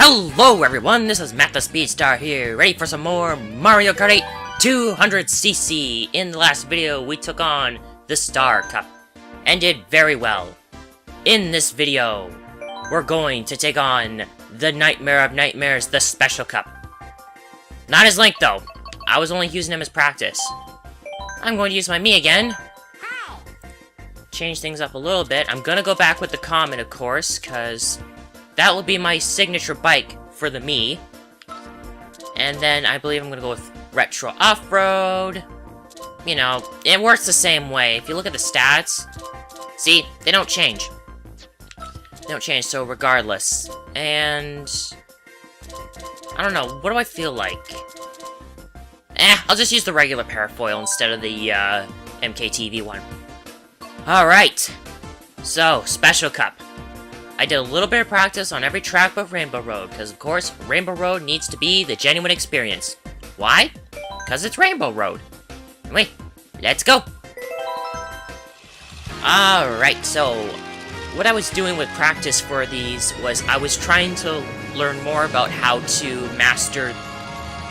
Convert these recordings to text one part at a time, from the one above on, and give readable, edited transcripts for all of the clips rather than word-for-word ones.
Hello everyone, this is Matt the Speedstar here, ready for some more Mario Kart 8 200cc. In the last video, we took on the Star Cup, and did very well. In this video, we're going to take on the Nightmare of Nightmares, the Special Cup. Not as Link though, I was only using him as practice. I'm going to use my Mii again. Change things up a little bit. I'm gonna go back with the Comet, of course, because that will be my signature bike for the Mii. And then I believe I'm gonna go with Retro Off-Road. You know, it works the same way. If you look at the stats, see, they don't change. They don't change, so regardless. And I don't know, what do I feel like? I'll just use the regular parafoil instead of the MKTV one. Alright, so, Special Cup. I did a little bit of practice on every track but Rainbow Road, because of course, Rainbow Road needs to be the genuine experience. Why? Because it's Rainbow Road. Anyway, let's go! Alright, so, what I was doing with practice for these was I was trying to learn more about how to master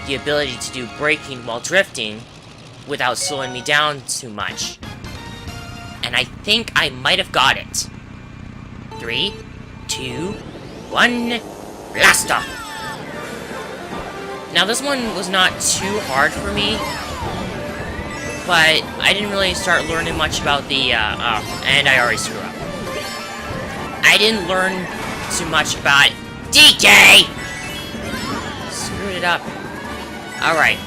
the ability to do braking while drifting without slowing me down too much. And I think I might have got it. 3, 2, 1, blast off! Now this one was not too hard for me, but I didn't really start learning much about the, and I already screwed up. I didn't learn too much about DK! Screwed it up. Alright.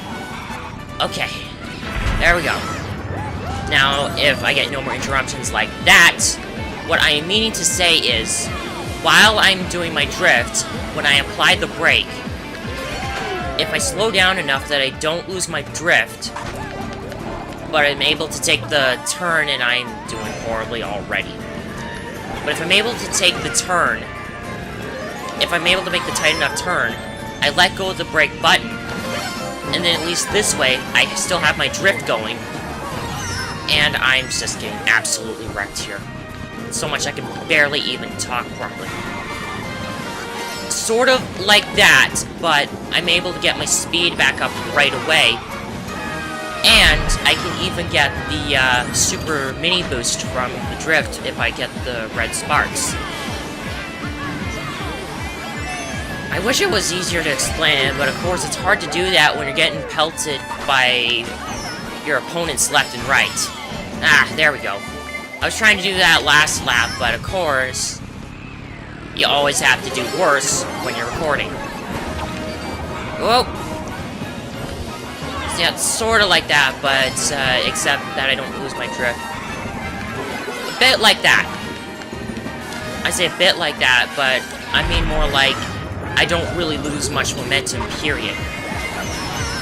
Okay. There we go. Now, if I get no more interruptions like that, what I am meaning to say is, while I'm doing my drift, when I apply the brake, if I slow down enough that I don't lose my drift, but I'm able to take the turn, and I'm doing horribly already. But if I'm able to take the turn, if I'm able to make the tight enough turn, I let go of the brake button, and then at least this way, I still have my drift going, and I'm just getting absolutely wrecked here. So much I can barely even talk properly. Sort of like that, but I'm able to get my speed back up right away. And I can even get the super mini boost from the drift if I get the red sparks. I wish it was easier to explain, but of course it's hard to do that when you're getting pelted by your opponents left and right. Ah, there we go. I was trying to do that last lap, but of course, you always have to do worse when you're recording. Whoa! So yeah, it's sort of like that, but except that I don't lose my drift. A bit like that. I say a bit like that, but I mean more like I don't really lose much momentum, period.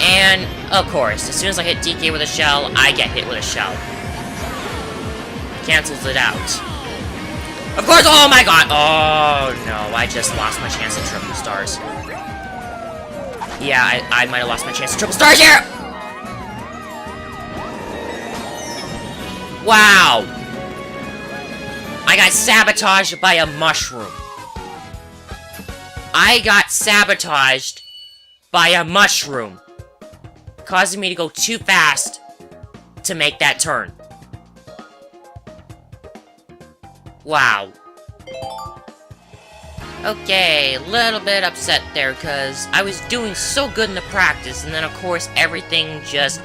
And, of course, as soon as I hit DK with a shell, I get hit with a shell. Cancels it out. Of course, oh my god! Oh no, I just lost my chance at triple stars. Yeah, I might have lost my chance at triple stars here! Wow! I got sabotaged by a mushroom. I got sabotaged by a mushroom, causing me to go too fast to make that turn. Wow. Okay, a little bit upset there, because I was doing so good in the practice, and then of course everything just...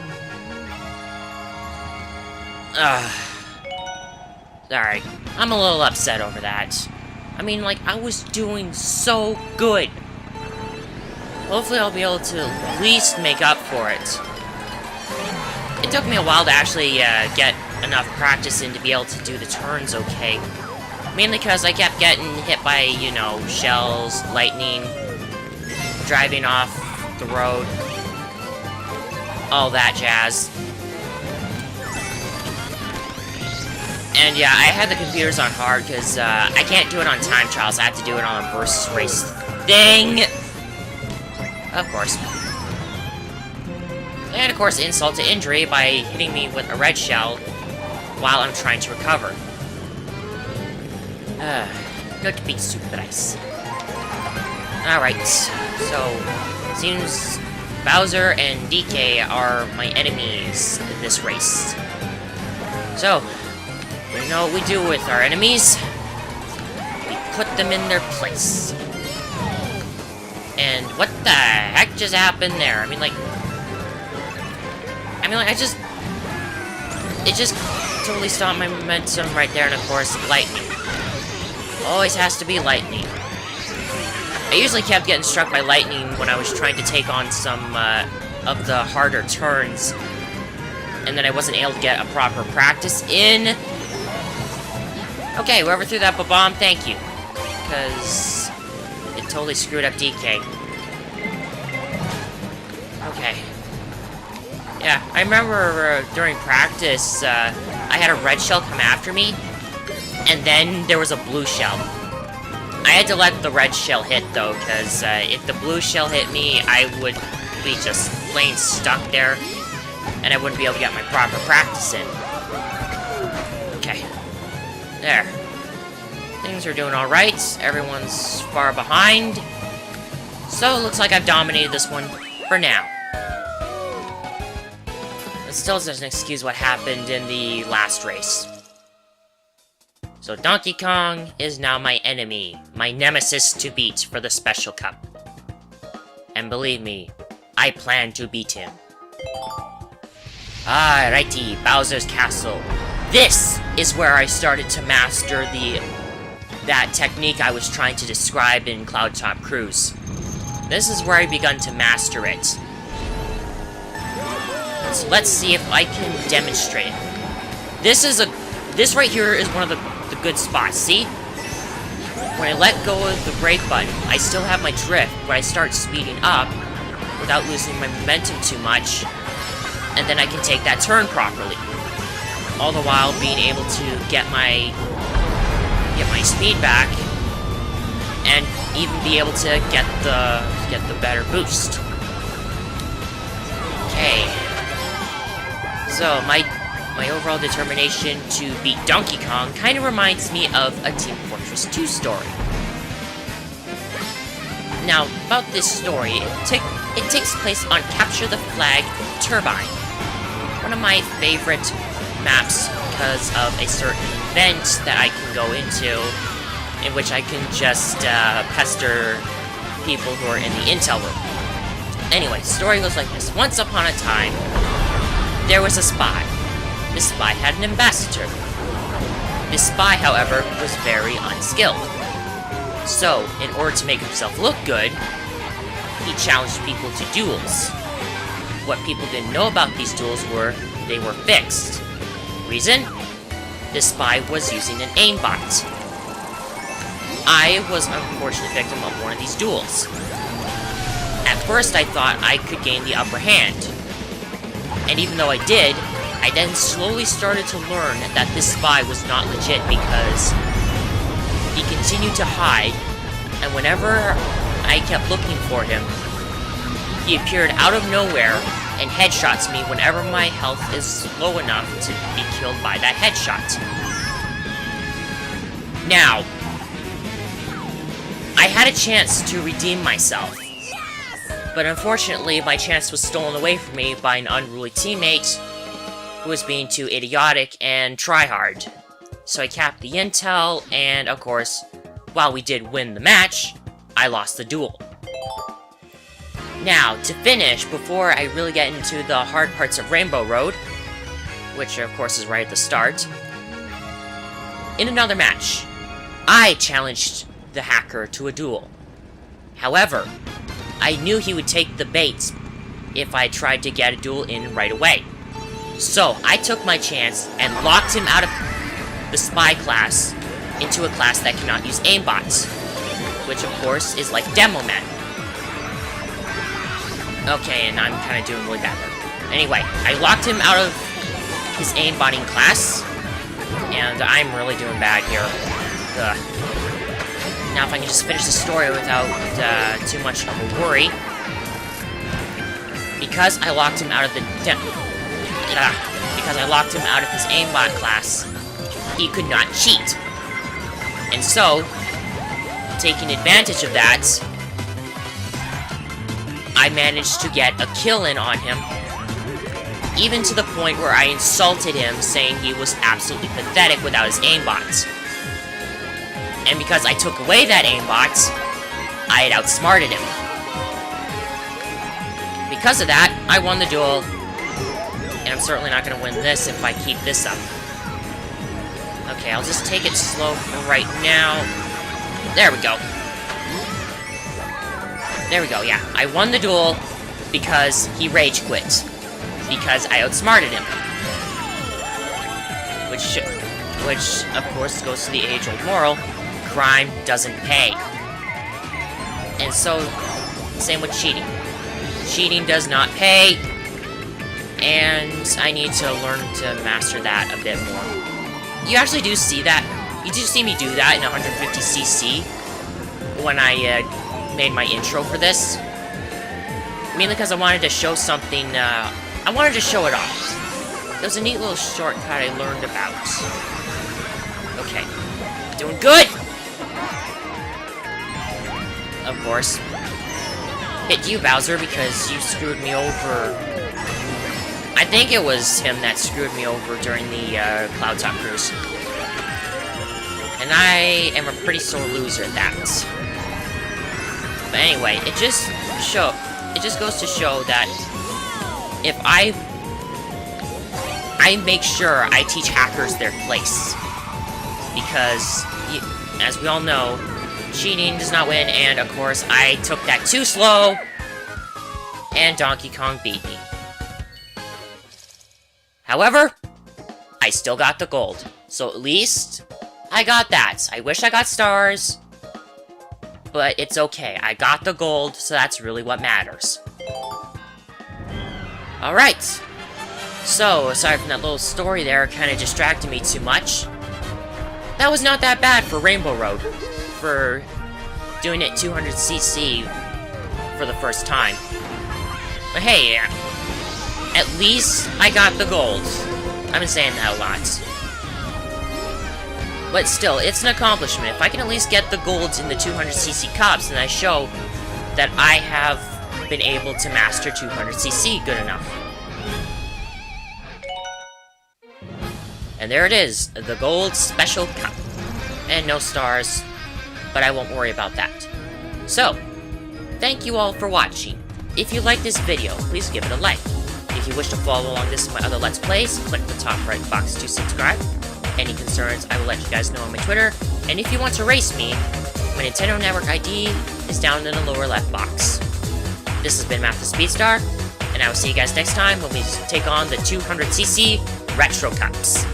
Sorry. I'm a little upset over that. I mean, like, I was doing so good. Hopefully I'll be able to at least make up for it. It took me a while to actually get enough practice in to be able to do the turns okay. Mainly because I kept getting hit by, you know, shells, lightning, driving off the road, all that jazz. And yeah, I had the computers on hard because I can't do it on time trials. I have to do it on a versus race thing. Of course. And of course, insult to injury by hitting me with a red shell while I'm trying to recover. Good to be super nice. Alright, so seems Bowser and DK are my enemies in this race. So, we know what we do with our enemies. We put them in their place. And what the heck just happened there? It just totally stopped my momentum right there, and of course, lightning. Always has to be lightning. I usually kept getting struck by lightning when I was trying to take on some of the harder turns, and then I wasn't able to get a proper practice in. Okay, whoever threw that bomb, thank you, because it totally screwed up DK. Okay. Yeah, I remember during practice, I had a red shell come after me, and then there was a blue shell. I had to let the red shell hit, though, because if the blue shell hit me, I would be just plain stuck there, and I wouldn't be able to get my proper practice in. Okay. There. Things are doing alright. Everyone's far behind. So, it looks like I've dominated this one for now. It still doesn't excuse what happened in the last race. So Donkey Kong is now my enemy, my nemesis to beat for the Special Cup. And believe me, I plan to beat him. Alrighty, Bowser's Castle. This is where I started to master that technique I was trying to describe in Cloud Top Cruise. This is where I begun to master it. So let's see if I can demonstrate it. This right here is one of the good spots. See? When I let go of the brake button, I still have my drift, but I start speeding up without losing my momentum too much, and then I can take that turn properly. All the while being able to get my speed back, and even be able to get the better boost. Okay. So my overall determination to beat Donkey Kong kind of reminds me of a Team Fortress 2 story. Now, about this story, it takes place on Capture the Flag Turbine, one of my favorite maps because of a certain event that I can go into, in which I can just pester people who are in the intel room. Anyway, the story goes like this. Once upon a time, there was a spy. This spy had an ambassador. This spy, however, was very unskilled. So, in order to make himself look good, he challenged people to duels. What people didn't know about these duels were they were fixed. Reason? This spy was using an aimbot. I was an unfortunate victim of one of these duels. At first, I thought I could gain the upper hand. And even though I did, I then slowly started to learn that this spy was not legit because he continued to hide, and whenever I kept looking for him, he appeared out of nowhere and headshots me whenever my health is low enough to be killed by that headshot. Now, I had a chance to redeem myself, but unfortunately my chance was stolen away from me by an unruly teammate who was being too idiotic and tryhard. So I capped the intel, and of course, while we did win the match, I lost the duel. Now, to finish, before I really get into the hard parts of Rainbow Road, which of course is right at the start, in another match, I challenged the hacker to a duel. However, I knew he would take the bait if I tried to get a duel in right away. So, I took my chance and locked him out of the spy class into a class that cannot use aimbots, which of course is like Demo Man. Okay, and I'm kind of doing really bad there. Anyway, I locked him out of his aimbotting class, and I'm really doing bad here. Ugh. Now if I can just finish the story without too much of a worry. Because I locked him out of his aimbot class, he could not cheat. And so, taking advantage of that, I managed to get a kill in on him, even to the point where I insulted him, saying he was absolutely pathetic without his aimbot. And because I took away that aimbot, I had outsmarted him. Because of that, I won the duel, and I'm certainly not going to win this if I keep this up. Okay, I'll just take it slow for right now. There we go. There we go, yeah. I won the duel because he rage quit. Because I outsmarted him. Which, of course, goes to the age-old moral. Crime doesn't pay. And so, same with cheating. Cheating does not pay. And I need to learn to master that a bit more. You actually do see that. You do see me do that in 150cc. When I made my intro for this. Mainly because I wanted to show something, I wanted to show it off. It was a neat little shortcut I learned about. Okay. Doing good! Of course. Hit you, Bowser, because you screwed me over. I think it was him that screwed me over during the Cloud Top Cruise. And I am a pretty sore loser at that. But anyway, it just goes to show that if I make sure I teach hackers their place. Because, as we all know, cheating does not win, and of course, I took that too slow, and Donkey Kong beat me. However, I still got the gold, so at least I got that. I wish I got stars, but it's okay. I got the gold, so that's really what matters. Alright, so aside from that little story there, kind of distracted me too much. That was not that bad for Rainbow Road, for doing it 200cc for the first time. But hey, at least I got the gold. I've been saying that a lot. But still, it's an accomplishment. If I can at least get the golds in the 200cc cups, then I show that I have been able to master 200cc good enough. And there it is, the gold special cup. And no stars, but I won't worry about that. So, thank you all for watching. If you like this video, please give it a like. If you wish to follow along this and my other Let's Plays, click the top right box to subscribe. Any concerns, I will let you guys know on my Twitter. And if you want to race me, my Nintendo Network ID is down in the lower left box. This has been Matt the Speedstar, and I will see you guys next time when we take on the 200cc Retro Cups.